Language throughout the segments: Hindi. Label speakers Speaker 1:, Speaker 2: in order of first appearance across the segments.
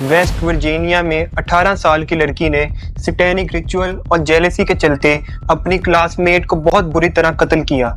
Speaker 1: वेस्ट वर्जीनिया में 18 साल की लड़की ने सैटेनिक रिचुअल और जेलेसी के चलते अपनी क्लासमेट को बहुत बुरी तरह कत्ल किया।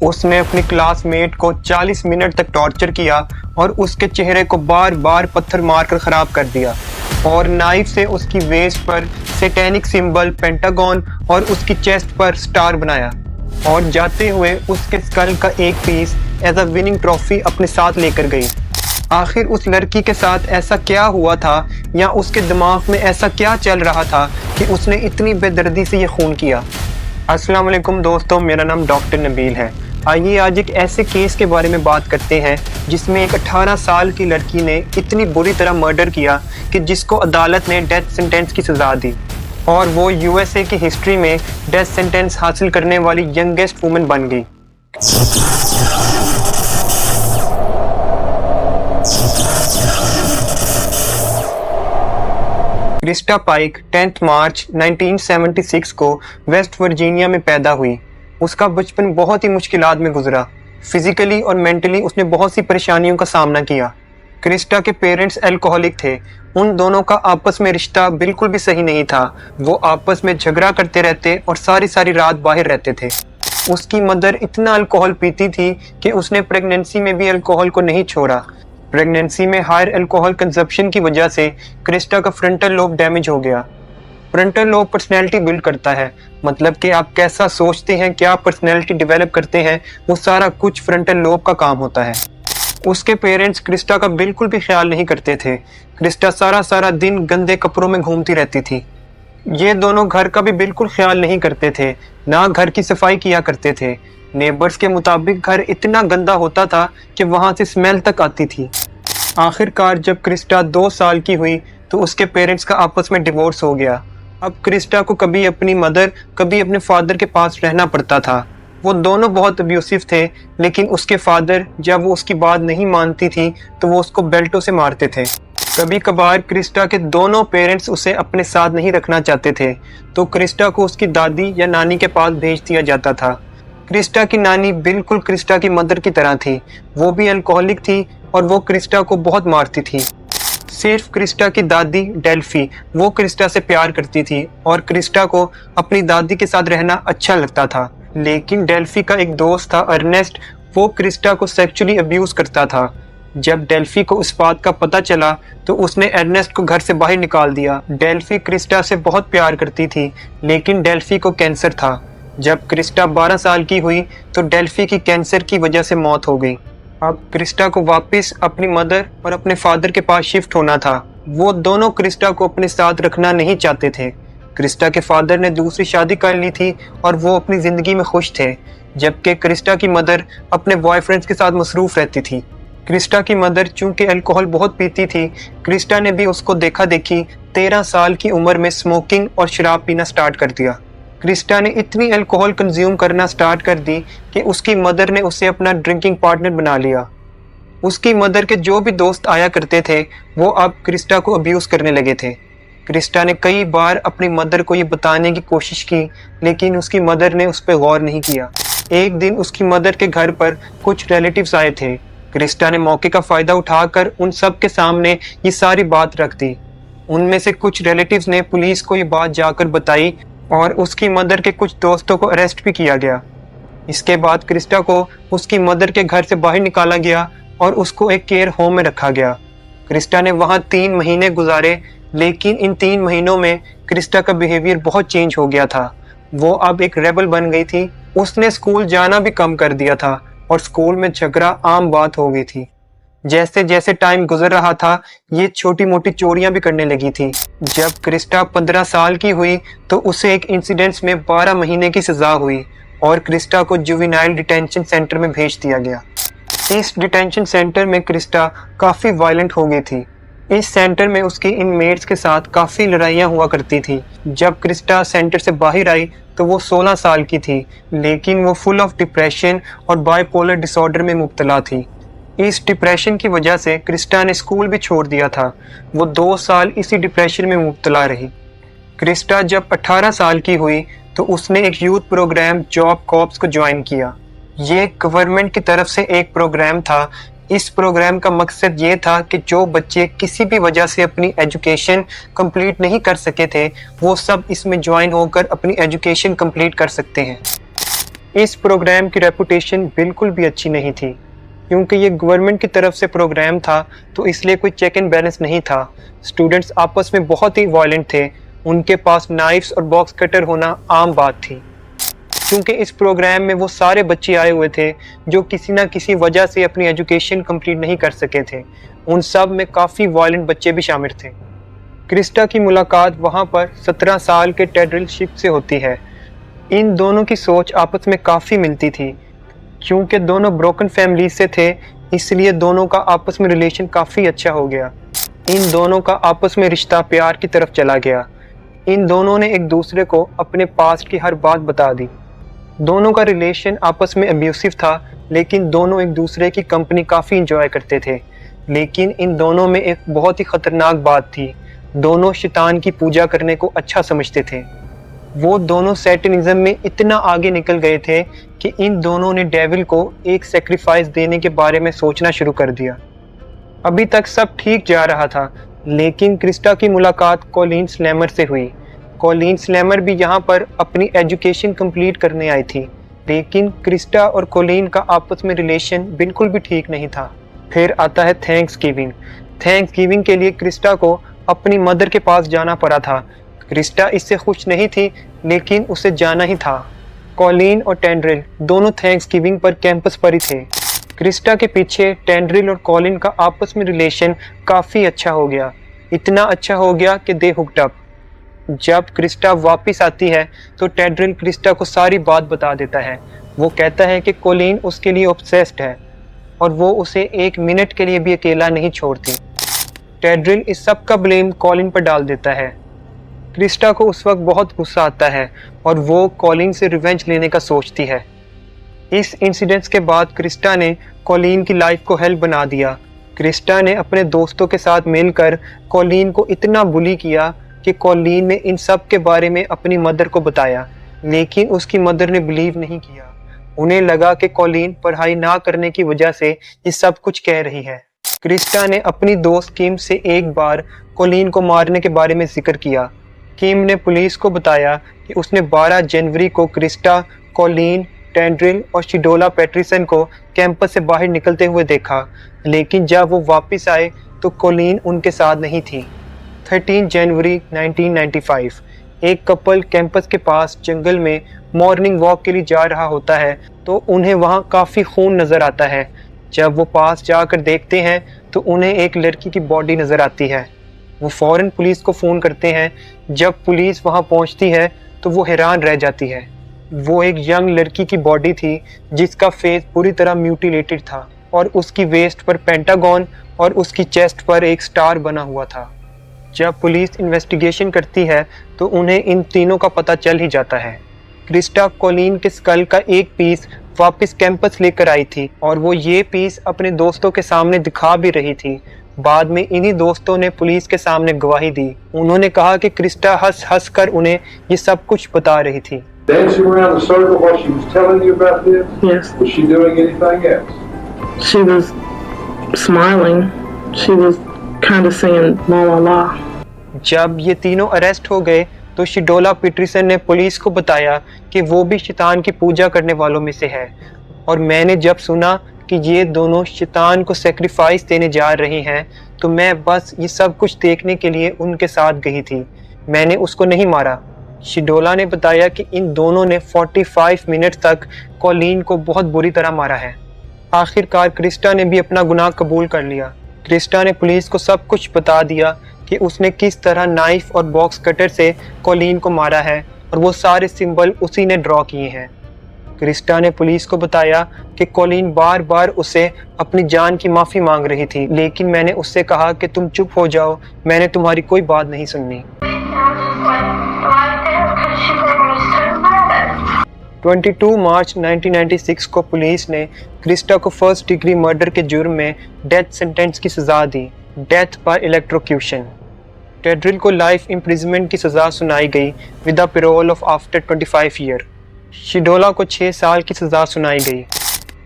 Speaker 1: उसने अपनी क्लासमेट को 40 मिनट तक टॉर्चर किया और उसके चेहरे को बार बार पत्थर मारकर खराब कर दिया और नाइफ से उसकी वेस्ट पर सैटेनिक सिंबल पेंटागन और उसकी चेस्ट पर स्टार बनाया और जाते हुए उसके स्कल का एक piece as a winning trophy अपने साथ लेकर गई। आखिर उस लड़की के साथ ऐसा क्या हुआ था या उसके दिमाग में ऐसा क्या चल रहा था कि उसने इतनी बेदर्दी से ये खून किया। अस्सलाम वालेकुम दोस्तों, मेरा नाम डॉक्टर नबील है। आइए आज एक ऐसे केस के बारे में बात करते हैं जिसमें एक 18 साल की लड़की ने इतनी बुरी तरह मर्डर किया कि जिसको अदालत ने डेथ सेंटेंस की सज़ा दी और वो यूएसए की हिस्ट्री में डेथ सेंटेंस हासिल करने वाली यंगेस्ट वुमन बन गई। क्रिस्टा पाइक 10 मार्च 1976 को वेस्ट वर्जीनिया में पैदा हुई। उसका बचपन बहुत ही मुश्किलात में गुजरा। फिजिकली और मेंटली उसने बहुत सी परेशानियों का सामना किया। क्रिस्टा के पेरेंट्स अल्कोहलिक थे। उन दोनों का आपस में रिश्ता बिल्कुल भी सही नहीं था। वो आपस में झगड़ा करते रहते और सारी सारी रात बाहर रहते थे। उसकी मदर इतना अल्कोहल पीती थी कि उसने प्रेगनेंसी में भी अल्कोहल को नहीं छोड़ा। प्रेगनेंसी में हायर अल्कोहल कंजप्शन की वजह से क्रिस्टा का फ्रंटल लोब डैमेज हो गया। फ्रंटल लोब पर्सनैलिटी बिल्ड करता है, मतलब कि आप कैसा सोचते हैं, क्या पर्सनैलिटी डेवलप करते हैं, वो सारा कुछ फ्रंटल लोब का काम होता है। उसके पेरेंट्स क्रिस्टा का बिल्कुल भी ख्याल नहीं करते थे। क्रिस्टा सारा सारा दिन गंदे कपड़ों में घूमती रहती थी। ये दोनों घर का भी बिल्कुल ख्याल नहीं करते थे, ना घर की सफाई किया करते थे। नेबर्स के मुताबिक घर इतना गंदा होता था कि वहाँ से स्मेल तक आती थी। आखिरकार जब क्रिस्टा 2 साल की हुई तो उसके पेरेंट्स का आपस में डिवोर्स हो गया। अब क्रिस्टा को कभी अपनी मदर कभी अपने फादर के पास रहना पड़ता था। वो दोनों बहुत अब्यूसिव थे, लेकिन उसके फादर जब वो उसकी बात नहीं मानती थी तो वो उसको बेल्टों से मारते थे। कभी कभार क्रिस्टा के दोनों पेरेंट्स उसे अपने साथ नहीं रखना चाहते थे तो क्रिस्टा को उसकी दादी या नानी के पास भेज दिया जाता था। क्रिस्टा की नानी बिल्कुल क्रिस्टा की मदर की तरह थी। वो भी अल्कोहलिक थी और वो क्रिस्टा को बहुत मारती थी। सिर्फ क्रिस्टा की दादी डेल्फी, वो क्रिस्टा से प्यार करती थी और क्रिस्टा को अपनी दादी के साथ रहना अच्छा लगता था। लेकिन डेल्फी का एक दोस्त था अर्नेस्ट, वो क्रिस्टा को सेक्सुअली अब्यूज करता था। जब डेल्फी को उस बात का पता चला तो उसने अर्नेस्ट को घर से बाहर निकाल दिया। डेल्फी क्रिस्टा से बहुत प्यार करती थी, लेकिन डेल्फी को कैंसर था। जब क्रिस्टा 12 साल की हुई तो डेल्फी की कैंसर की वजह से मौत हो गई। अब क्रिस्टा को वापस अपनी मदर और अपने फादर के पास शिफ्ट होना था। वो दोनों क्रिस्टा को अपने साथ रखना नहीं चाहते थे। क्रिस्टा के फादर ने दूसरी शादी कर ली थी और वो अपनी ज़िंदगी में खुश थे, जबकि क्रिस्टा की मदर अपने बॉयफ्रेंड्स के साथ मसरूफ़ रहती थी। क्रिस्टा की मदर चूँकि अल्कोहल बहुत पीती थी, क्रिस्टा ने भी उसको देखा देखी 13 साल की उम्र में स्मोकिंग और शराब पीना स्टार्ट कर दिया। क्रिस्टा ने इतनी अल्कोहल कंज्यूम करना स्टार्ट कर दी कि उसकी मदर ने उसे अपना ड्रिंकिंग पार्टनर बना लिया। उसकी मदर के जो भी दोस्त आया करते थे वो अब क्रिस्टा को अब्यूज़ करने लगे थे। क्रिस्टा ने कई बार अपनी मदर को ये बताने की कोशिश की, लेकिन उसकी मदर ने उस पर गौर नहीं किया। एक दिन उसकी मदर के घर पर कुछ रिलेटिव्स आए थे। क्रिस्टा ने मौके का फ़ायदा उठाकर उन सब के सामने ये सारी बात रख दी। उनमें से कुछ रिलेटिव्स ने पुलिस को ये बात जाकर बताई और उसकी मदर के कुछ दोस्तों को अरेस्ट भी किया गया। इसके बाद क्रिस्टा को उसकी मदर के घर से बाहर निकाला गया और उसको एक केयर होम में रखा गया। क्रिस्टा ने वहाँ 3 महीने गुजारे, लेकिन इन 3 महीनों में क्रिस्टा का बिहेवियर बहुत चेंज हो गया था। वो अब एक रेबल बन गई थी। उसने स्कूल जाना भी कम कर दिया था और स्कूल में झगड़ा आम बात हो गई थी। जैसे जैसे टाइम गुजर रहा था ये छोटी मोटी चोरियां भी करने लगी थी। जब क्रिस्टा 15 साल की हुई तो उसे एक इंसिडेंट्स में 12 महीने की सज़ा हुई और क्रिस्टा को जुवेनाइल डिटेंशन सेंटर में भेज दिया गया। इस डिटेंशन सेंटर में क्रिस्टा काफ़ी वायलेंट हो गई थी। इस सेंटर में उसके इनमेट्स के साथ काफ़ी लड़ाइयाँ हुआ करती थी। जब क्रिस्टा सेंटर से बाहर आई तो वो 16 साल की थी, लेकिन वो फुल ऑफ डिप्रेशन और बाइपोलर डिसऑर्डर में मुब्तला थी। इस डिप्रेशन की वजह से क्रिस्टा ने स्कूल भी छोड़ दिया था। वो 2 साल इसी डिप्रेशन में मुब्तला रही। क्रिस्टा जब 18 साल की हुई तो उसने एक यूथ प्रोग्राम जॉब कॉर्प्स को ज्वाइन किया। ये गवर्नमेंट की तरफ से एक प्रोग्राम था। इस प्रोग्राम का मकसद ये था कि जो बच्चे किसी भी वजह से अपनी एजुकेशन कंप्लीट नहीं कर सके थे, वो सब इसमें ज्वाइन होकर अपनी एजुकेशन कंप्लीट कर सकते हैं। इस प्रोग्राम की रेपुटेशन बिल्कुल भी अच्छी नहीं थी, क्योंकि ये गवर्नमेंट की तरफ से प्रोग्राम था, तो इसलिए कोई चेक एंड बैलेंस नहीं था। स्टूडेंट्स आपस में बहुत ही वायलेंट थे, उनके पास नाइफ्स और बॉक्स कटर होना आम बात थी। क्योंकि इस प्रोग्राम में वो सारे बच्चे आए हुए थे जो किसी ना किसी वजह से अपनी एजुकेशन कंप्लीट नहीं कर सके थे। उन सब में काफ़ी वायलेंट बच्चे भी शामिल थे। क्रिस्टा की मुलाकात वहाँ पर 17 साल के टेड्रिल शिप से होती है। इन दोनों की सोच आपस में काफ़ी मिलती थी। क्योंकि दोनों ब्रोकन फैमिली से थे, इसलिए दोनों का आपस में रिलेशन काफ़ी अच्छा हो गया। इन दोनों का आपस में रिश्ता प्यार की तरफ चला गया। इन दोनों ने एक दूसरे को अपने पास्ट की हर बात बता दी। दोनों का रिलेशन आपस में अब्यूसिव था, लेकिन दोनों एक दूसरे की कंपनी काफ़ी इंजॉय करते थे। लेकिन इन दोनों में एक बहुत ही ख़तरनाक बात थी, दोनों शैतान की पूजा करने को अच्छा समझते थे। वो दोनों सैटनिज्म में इतना आगे निकल गए थे कि इन दोनों ने डेविल को एक सेक्रीफाइस देने के बारे में सोचना शुरू कर दिया। अभी तक सब ठीक जा रहा था, लेकिन क्रिस्टा की मुलाकात कॉलिन स्लैमर से हुई। कॉलिन स्लैमर भी यहाँ पर अपनी एजुकेशन कंप्लीट करने आई थी, लेकिन क्रिस्टा और कॉलिन का आपस में रिलेशन बिल्कुल भी ठीक नहीं था। फिर आता है थैंक्सगिविंग। थैंक्सगिविंग के लिए क्रिस्टा को अपनी मदर के पास जाना पड़ा था। क्रिस्टा इससे खुश नहीं थी, लेकिन उसे जाना ही था। कॉलिन और टेंड्रिल दोनों थैंक्सगिविंग पर कैंपस पर ही थे। क्रिस्टा के पीछे टेंड्रिल और कॉलिन का आपस में रिलेशन काफ़ी अच्छा हो गया। इतना अच्छा हो गया कि दे हुक्ड अप। जब क्रिस्टा वापस आती है तो टेंड्रिल क्रिस्टा को सारी बात बता देता है। वो कहता है कि कॉलिन उसके लिए ऑब्सेस्ड है और वो उसे एक मिनट के लिए भी अकेला नहीं छोड़ती। टेंड्रिल इस सब का ब्लेम कॉलिन पर डाल देता है। क्रिस्टा को उस वक्त बहुत गुस्सा आता है और वो कॉलिन से रिवेंज लेने का सोचती है। इस इंसिडेंट्स के बाद क्रिस्टा ने कॉलिन की लाइफ को हेल बना दिया। क्रिस्टा ने अपने दोस्तों के साथ मिलकर कॉलिन को इतना बुली किया कि कॉलिन ने इन सब के बारे में अपनी मदर को बताया, लेकिन उसकी मदर ने बिलीव नहीं किया। उन्हें लगा कि कॉलिन पढ़ाई ना करने की वजह से ये सब कुछ कह रही है। क्रिस्टा ने अपनी दोस्त किम से एक बार कॉलिन को मारने के बारे में जिक्र किया। किम ने पुलिस को बताया कि उसने 12 जनवरी को क्रिस्टा, कॉलिन, टेंड्रिल और शिडोला पैट्रिसन को कैंपस से बाहर निकलते हुए देखा, लेकिन जब वो वापस आए तो कॉलिन उनके साथ नहीं थी। 13 जनवरी 1995 एक कपल कैंपस के पास जंगल में मॉर्निंग वॉक के लिए जा रहा होता है, तो उन्हें वहाँ काफ़ी खून नज़र आता है। जब वो पास जाकर देखते हैं तो उन्हें एक लड़की की बॉडी नज़र आती है। वो फ़ौरन पुलिस को फ़ोन करते हैं। जब पुलिस वहाँ पहुँचती है तो वो हैरान रह जाती है। वो एक यंग लड़की की बॉडी थी जिसका फेस पूरी तरह म्यूटिलेटेड था और उसकी वेस्ट पर पेंटागन और उसकी चेस्ट पर एक स्टार बना हुआ था। जब पुलिस इन्वेस्टिगेशन करती है तो उन्हें इन तीनों का पता चल ही जाता है। क्रिस्टा कॉलिन के स्कल का एक पीस वापस कैंपस लेकर आई थी और वो ये पीस अपने दोस्तों के सामने दिखा भी रही थी। बाद में इन्हीं दोस्तों ने पुलिस के सामने गवाही दी। उन्होंने कहा कि क्रिस्टा हंस हंस कर उन्हें ये सब कुछ बता रही थी।
Speaker 2: Dancing around the circle while she was telling you about this?
Speaker 3: Yes.
Speaker 2: Was she doing anything else?
Speaker 3: She was smiling. She was kind of saying la la la.
Speaker 1: जब ये तीनों अरेस्ट हो गए तो शिडोला पैट्रिसन ने पुलिस को बताया कि वो भी शैतान की पूजा करने वालों में से है, और मैंने जब सुना कि ये दोनों शैतान को सेक्रीफाइस देने जा रही हैं तो मैं बस ये सब कुछ देखने के लिए उनके साथ गई थी। मैंने उसको नहीं मारा। शिडोला ने बताया कि इन दोनों ने 45 मिनट तक कॉलिन को बहुत बुरी तरह मारा है। आखिरकार क्रिस्टा ने भी अपना गुनाह कबूल कर लिया। क्रिस्टा ने पुलिस को सब कुछ बता दिया कि उसने किस तरह नाइफ और बॉक्स कटर से कॉलिन को मारा है, और वो सारे सिंबल उसी ने ड्रॉ किए हैं। क्रिस्टा ने पुलिस को बताया कि कॉलिन बार बार उसे अपनी जान की माफ़ी मांग रही थी, लेकिन मैंने उससे कहा कि तुम चुप हो जाओ, मैंने तुम्हारी कोई बात नहीं सुननी। 22 मार्च 1996 को पुलिस ने क्रिस्टा को फर्स्ट डिग्री मर्डर के जुर्म में डेथ सेंटेंस की सज़ा दी, डेथ बाय इलेक्ट्रोक्यूशन। टेड्रिल को लाइफ इम्प्रिजमेंट की सज़ा सुनाई गई with a parole of after 25 year. शिडोला को 6 साल की सज़ा सुनाई गई।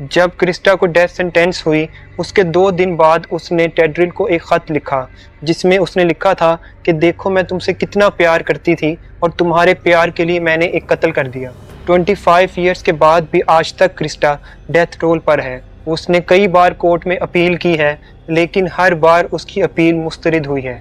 Speaker 1: जब क्रिस्टा को डेथ सेंटेंस हुई उसके 2 दिन बाद उसने टेड्रिल को एक ख़त लिखा जिसमें उसने लिखा था कि देखो मैं तुमसे कितना प्यार करती थी और तुम्हारे प्यार के लिए मैंने एक कत्ल कर दिया। 25 ईयर्स के बाद भी आज तक क्रिस्टा डेथ रोल पर है। उसने कई बार कोर्ट में अपील की है लेकिन हर बार उसकी अपील मुस्तरद हुई है।